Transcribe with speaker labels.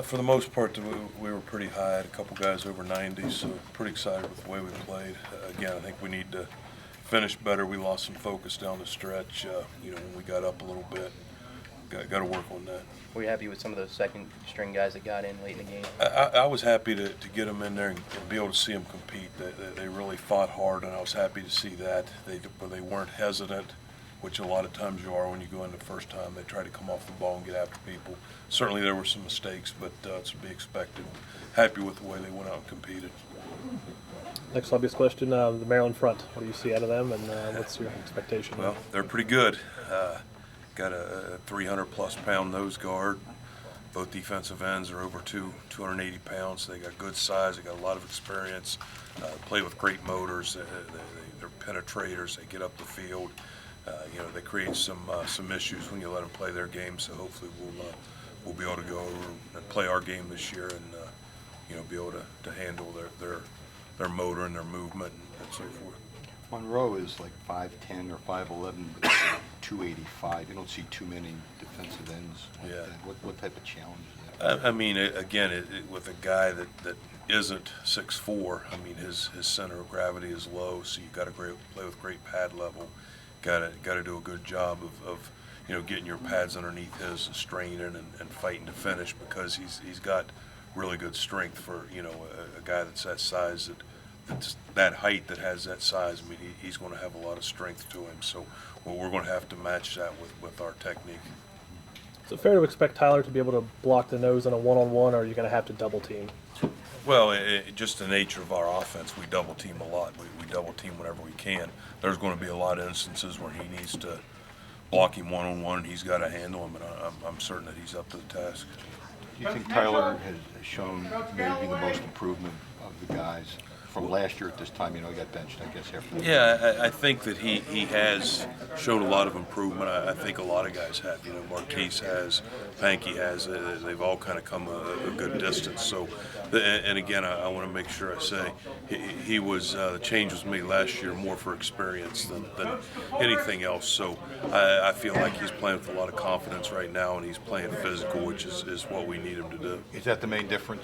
Speaker 1: For the most part, we were pretty high. I had a couple guys over 90, so pretty excited with the way we played. Again, I think we need to finish better. We lost some focus down the stretch, when we got up a little bit. Got to work on that.
Speaker 2: Were you happy with some of those second-string guys that got in late in the game?
Speaker 1: I was happy to get them in there and be able to see them compete. They really fought hard, and I was happy to see that. They weren't hesitant, which a lot of times you are when you go in the first time. They try to come off the ball and get after people. Certainly there were some mistakes, but it's to be expected. Happy with the way they went out and competed.
Speaker 3: Next obvious question, the Maryland front. What do you see out of them, and what's your expectation?
Speaker 1: Well, they're pretty good. Got a 300-plus pound nose guard. Both defensive ends are over 280 pounds. They got good size. They got a lot of experience. Play with great motors. They're penetrators. They get up the field. They create some issues when you let them play their game. So hopefully we'll be able to go over and play our game this year, and be able to handle their motor and their movement and so forth.
Speaker 4: Monroe is like 5'10" or 5'11", but 285. You don't see too many defensive ends like that. What type of challenge is that?
Speaker 1: I mean, again, with a guy that isn't 6'4", I mean, his center of gravity is low, so you got to play with great pad level. Got to do a good job of getting your pads underneath his, straining and fighting to finish, because he's got really good strength for a guy that's that size, that's that height, that has that size. I mean, he's going to have a lot of strength to him. So we're going to have to match that with our technique.
Speaker 3: Is it fair to expect Tyler to be able to block the nose on a one-on-one, or are you going to have to double team?
Speaker 1: Well, just the nature of our offense, we double team a lot. We double team whenever we can. There's going to be a lot of instances where he needs to block him one-on-one, and he's got to handle him, and I'm certain that he's up to the task.
Speaker 4: Do you think Tyler has shown maybe the most improvement of the guys from last year at this time? He got benched, I guess, after the
Speaker 1: Yeah, I think that he has shown a lot of improvement. I think a lot of guys have. Marquise has, Pankey has. They've all kind of come a good distance. So, and again, I want to make sure I say he was the change was made last year more for experience than anything else. So I feel like he's playing with a lot of confidence right now, and he's playing physical, which is what we need him to do.
Speaker 4: Is that the main difference?